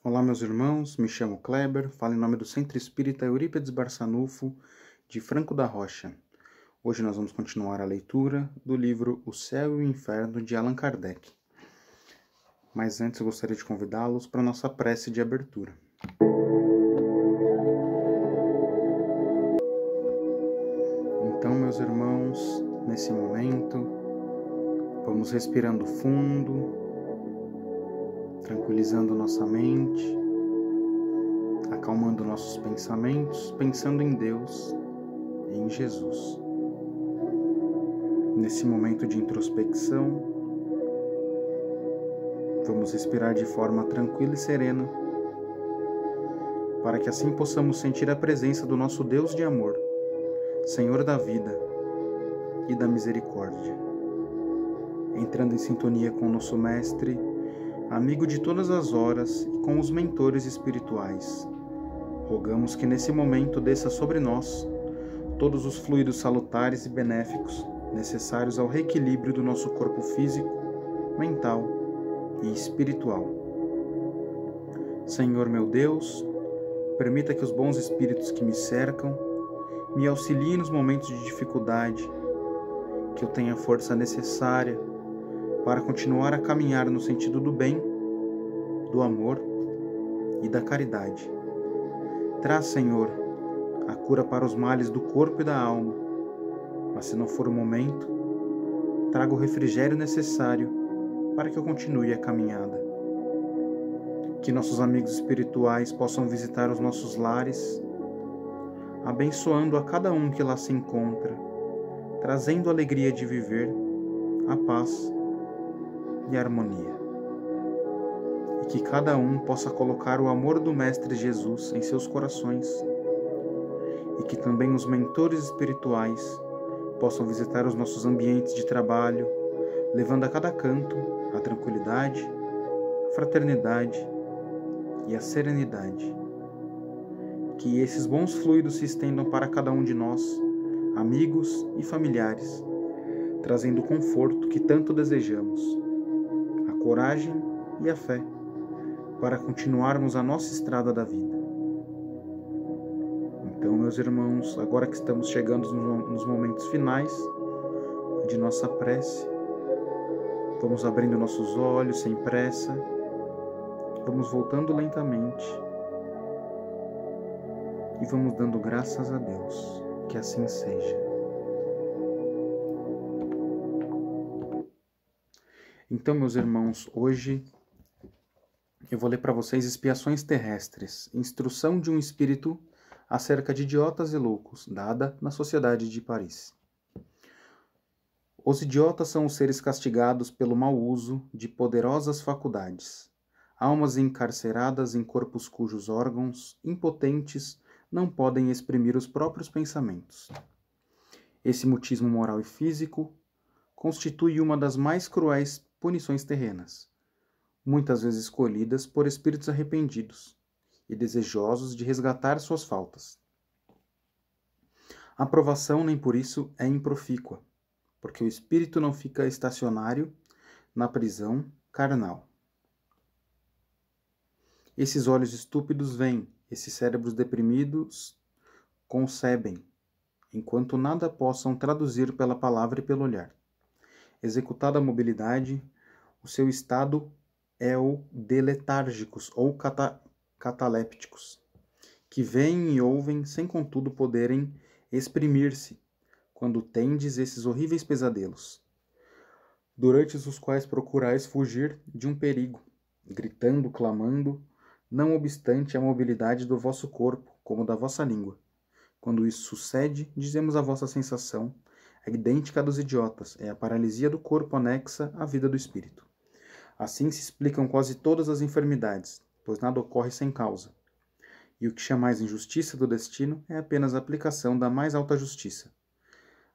Olá, meus irmãos, me chamo Kleber, falo em nome do Centro Espírita Eurípides Barçanufo, de Franco da Rocha. Hoje nós vamos continuar a leitura do livro O Céu e o Inferno, de Allan Kardec. Mas antes eu gostaria de convidá-los para a nossa prece de abertura. Então, meus irmãos, nesse momento, vamos respirando fundo, tranquilizando nossa mente, acalmando nossos pensamentos, pensando em Deus e em Jesus. Nesse momento de introspecção, vamos respirar de forma tranquila e serena, para que assim possamos sentir a presença do nosso Deus de amor, Senhor da vida e da misericórdia. Entrando em sintonia com o nosso Mestre, amigo de todas as horas, e com os mentores espirituais, rogamos que nesse momento desça sobre nós todos os fluidos salutares e benéficos necessários ao reequilíbrio do nosso corpo físico, mental e espiritual. Senhor meu Deus, permita que os bons espíritos que me cercam me auxiliem nos momentos de dificuldade, que eu tenha a força necessária para continuar a caminhar no sentido do bem, do amor e da caridade. Traz, Senhor, a cura para os males do corpo e da alma, mas se não for o momento, traga o refrigério necessário para que eu continue a caminhada. Que nossos amigos espirituais possam visitar os nossos lares, abençoando a cada um que lá se encontra, trazendo a alegria de viver, a paz e a harmonia. E que cada um possa colocar o amor do Mestre Jesus em seus corações, e que também os mentores espirituais possam visitar os nossos ambientes de trabalho, levando a cada canto a tranquilidade, a fraternidade e a serenidade. Que esses bons fluidos se estendam para cada um de nós, amigos e familiares, trazendo o conforto que tanto desejamos, a coragem e a fé para continuarmos a nossa estrada da vida. Então, meus irmãos, agora que estamos chegando nos momentos finais de nossa prece, vamos abrindo nossos olhos sem pressa, vamos voltando lentamente e vamos dando graças a Deus, que assim seja. Então, meus irmãos, hoje eu vou ler para vocês Expiações Terrestres, Instrução de um Espírito acerca de idiotas e loucos, dada na Sociedade de Paris. Os idiotas são os seres castigados pelo mau uso de poderosas faculdades, almas encarceradas em corpos cujos órgãos, impotentes, não podem exprimir os próprios pensamentos. Esse mutismo moral e físico constitui uma das mais cruéis punições terrenas, muitas vezes escolhidas por espíritos arrependidos e desejosos de resgatar suas faltas. A provação nem por isso é improfícua, porque o espírito não fica estacionário na prisão carnal. Esses olhos estúpidos veem, esses cérebros deprimidos concebem, enquanto nada possam traduzir pela palavra e pelo olhar. Executada a mobilidade, o seu estado é o de letárgicos ou catalépticos, que veem e ouvem sem contudo poderem exprimir-se, quando tendes esses horríveis pesadelos, durante os quais procurais fugir de um perigo, gritando, clamando, não obstante a mobilidade do vosso corpo, como da vossa língua. Quando isso sucede, dizemos a vossa sensação, é idêntica à dos idiotas, é a paralisia do corpo anexa à vida do espírito. Assim se explicam quase todas as enfermidades, pois nada ocorre sem causa. E o que chamais injustiça do destino é apenas a aplicação da mais alta justiça.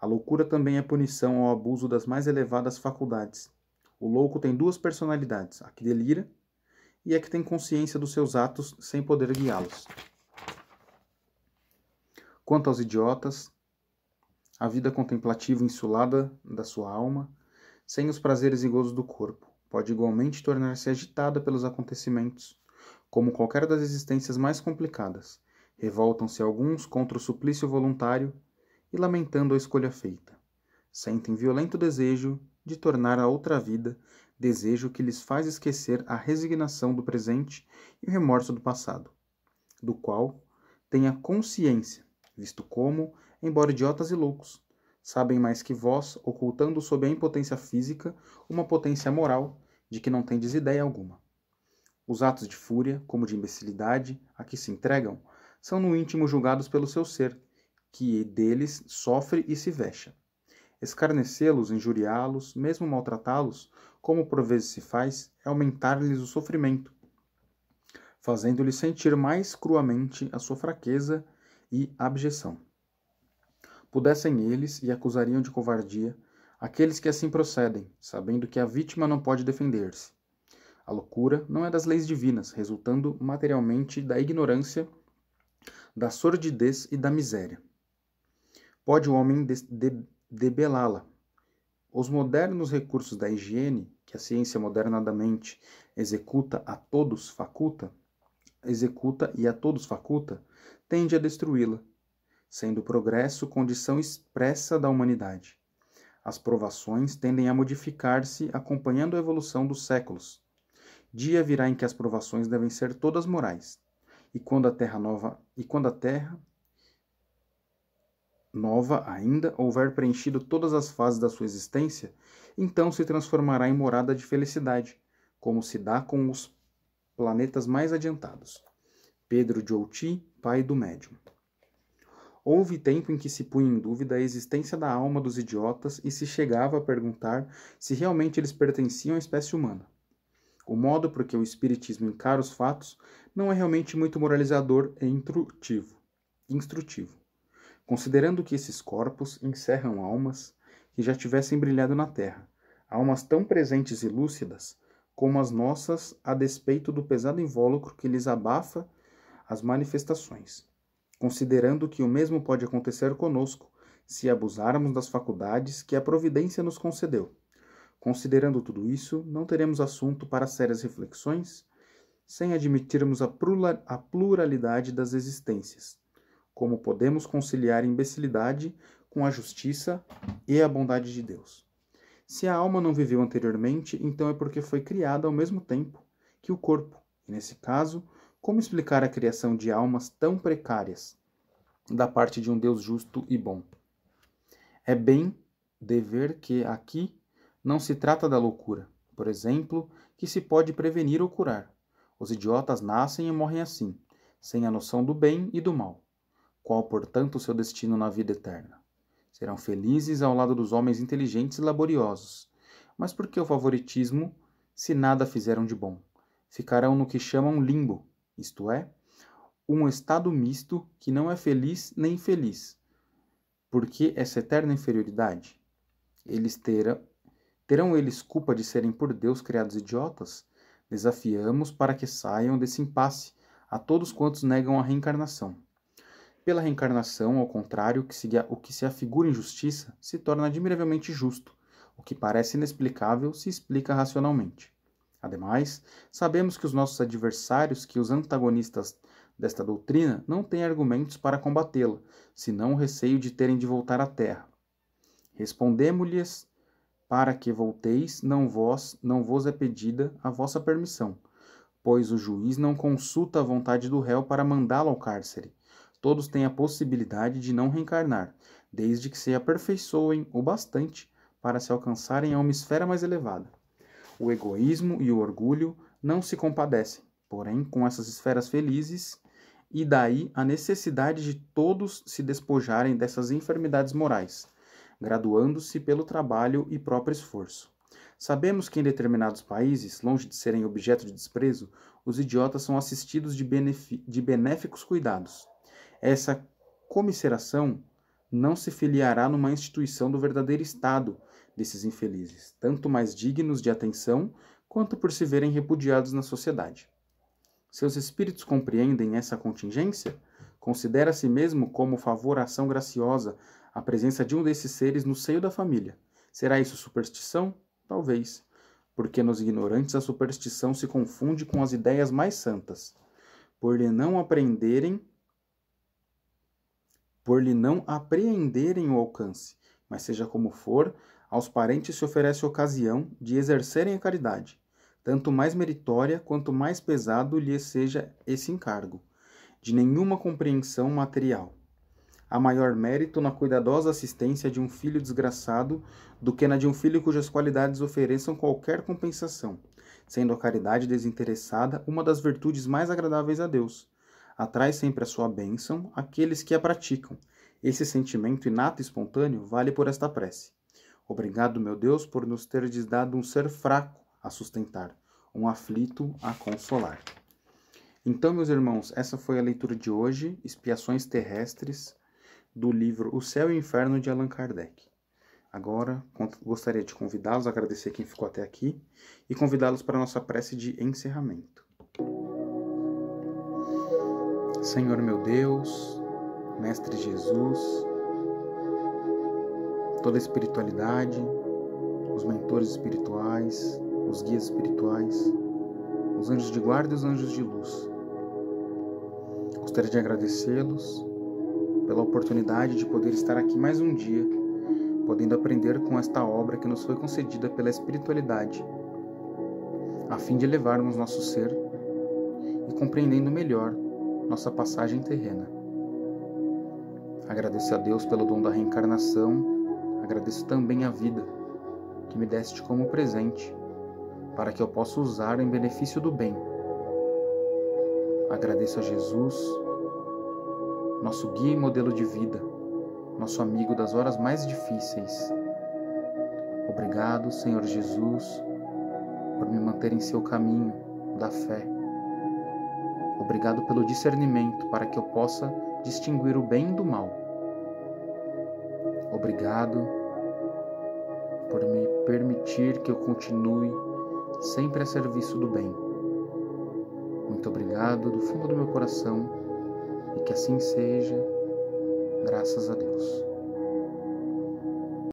A loucura também é punição ao abuso das mais elevadas faculdades. O louco tem duas personalidades, a que delira e a que tem consciência dos seus atos sem poder guiá-los. Quanto aos idiotas, a vida contemplativa insulada da sua alma, sem os prazeres e gozos do corpo, pode igualmente tornar-se agitada pelos acontecimentos, como qualquer das existências mais complicadas, revoltam-se alguns contra o suplício voluntário e, lamentando a escolha feita, sentem violento desejo de tornar a outra vida, desejo que lhes faz esquecer a resignação do presente e o remorso do passado, do qual têm a consciência, visto como, embora idiotas e loucos, sabem mais que vós, ocultando sob a impotência física uma potência moral de que não tendes ideia alguma. Os atos de fúria, como de imbecilidade, a que se entregam, são no íntimo julgados pelo seu ser, que deles sofre e se vexa. Escarnecê-los, injuriá-los, mesmo maltratá-los, como por vezes se faz, é aumentar-lhes o sofrimento, fazendo-lhes sentir mais cruamente a sua fraqueza e abjeção. Pudessem eles, e acusariam de covardia, aqueles que assim procedem, sabendo que a vítima não pode defender-se. A loucura não é das leis divinas, resultando materialmente da ignorância, da sordidez e da miséria. Pode o homem debelá-la. Os modernos recursos da higiene, que a ciência modernamente executa e a todos faculta, tende a destruí-la, sendo o progresso condição expressa da humanidade. As provações tendem a modificar-se acompanhando a evolução dos séculos. Dia virá em que as provações devem ser todas morais, e quando a terra nova ainda houver preenchido todas as fases da sua existência, então se transformará em morada de felicidade, como se dá com os planetas mais adiantados. Pedro de Outi, pai do médium. Houve tempo em que se punha em dúvida a existência da alma dos idiotas e se chegava a perguntar se realmente eles pertenciam à espécie humana. O modo por que o espiritismo encara os fatos não é realmente muito moralizador e instrutivo, considerando que esses corpos encerram almas que já tivessem brilhado na terra, almas tão presentes e lúcidas como as nossas, a despeito do pesado invólucro que lhes abafa as manifestações. Considerando que o mesmo pode acontecer conosco, se abusarmos das faculdades que a providência nos concedeu. Considerando tudo isso, não teremos assunto para sérias reflexões, sem admitirmos a pluralidade das existências. Como podemos conciliar a imbecilidade com a justiça e a bondade de Deus? Se a alma não viveu anteriormente, então é porque foi criada ao mesmo tempo que o corpo, e nesse caso, como explicar a criação de almas tão precárias da parte de um Deus justo e bom? É bem de ver que aqui não se trata da loucura, por exemplo, que se pode prevenir ou curar. Os idiotas nascem e morrem assim, sem a noção do bem e do mal. Qual, portanto, o seu destino na vida eterna? Serão felizes ao lado dos homens inteligentes e laboriosos. Mas por que o favoritismo, se nada fizeram de bom? Ficarão no que chamam limbo, isto é, um estado misto que não é feliz nem infeliz. Por que essa eterna inferioridade? Terão eles culpa de serem por Deus criados idiotas? Desafiamos para que saiam desse impasse a todos quantos negam a reencarnação. Pela reencarnação, ao contrário, o que se afigura injustiça se torna admiravelmente justo. O que parece inexplicável se explica racionalmente. Ademais, sabemos que os nossos adversários, que os antagonistas desta doutrina, não têm argumentos para combatê-la, senão o receio de terem de voltar à terra. Respondemo-lhes: para que volteis, não vos é pedida a vossa permissão, pois o juiz não consulta a vontade do réu para mandá-lo ao cárcere. Todos têm a possibilidade de não reencarnar, desde que se aperfeiçoem o bastante para se alcançarem a uma esfera mais elevada. O egoísmo e o orgulho não se compadecem, porém, com essas esferas felizes, e daí a necessidade de todos se despojarem dessas enfermidades morais, graduando-se pelo trabalho e próprio esforço. Sabemos que em determinados países, longe de serem objeto de desprezo, os idiotas são assistidos de benéficos cuidados. Essa comiseração não se filiará numa instituição do verdadeiro estado desses infelizes, tanto mais dignos de atenção quanto por se verem repudiados na sociedade. Seus espíritos compreendem essa contingência? Considera a si mesmo como favor à ação graciosa a presença de um desses seres no seio da família. Será isso superstição? Talvez. porque nos ignorantes a superstição se confunde com as ideias mais santas, por lhe não apreenderem o alcance, mas seja como for, aos parentes se oferece ocasião de exercerem a caridade, tanto mais meritória quanto mais pesado lhe seja esse encargo, de nenhuma compreensão material. Há maior mérito na cuidadosa assistência de um filho desgraçado do que na de um filho cujas qualidades ofereçam qualquer compensação, sendo a caridade desinteressada uma das virtudes mais agradáveis a Deus. Atrai sempre a sua bênção aqueles que a praticam. Esse sentimento inato e espontâneo vale por esta prece. Obrigado, meu Deus, por nos teres dado um ser fraco a sustentar, um aflito a consolar. Então, meus irmãos, essa foi a leitura de hoje, Expiações Terrestres, do livro O Céu e o Inferno, de Allan Kardec. Agora, gostaria de convidá-los, agradecer quem ficou até aqui, e convidá-los para a nossa prece de encerramento. Senhor meu Deus, Mestre Jesus, toda a espiritualidade, os mentores espirituais, os guias espirituais, os anjos de guarda e os anjos de luz. Gostaria de agradecê-los pela oportunidade de poder estar aqui mais um dia, podendo aprender com esta obra que nos foi concedida pela espiritualidade, a fim de elevarmos nosso ser e compreendendo melhor nossa passagem terrena. Agradeço a Deus pelo dom da reencarnação, agradeço também a vida que me deste como presente, para que eu possa usar em benefício do bem. Agradeço a Jesus, nosso guia e modelo de vida, nosso amigo das horas mais difíceis. Obrigado, Senhor Jesus, por me manter em seu caminho da fé. Obrigado pelo discernimento para que eu possa distinguir o bem do mal. Obrigado por me permitir que eu continue sempre a serviço do bem. Muito obrigado do fundo do meu coração, e que assim seja, graças a Deus.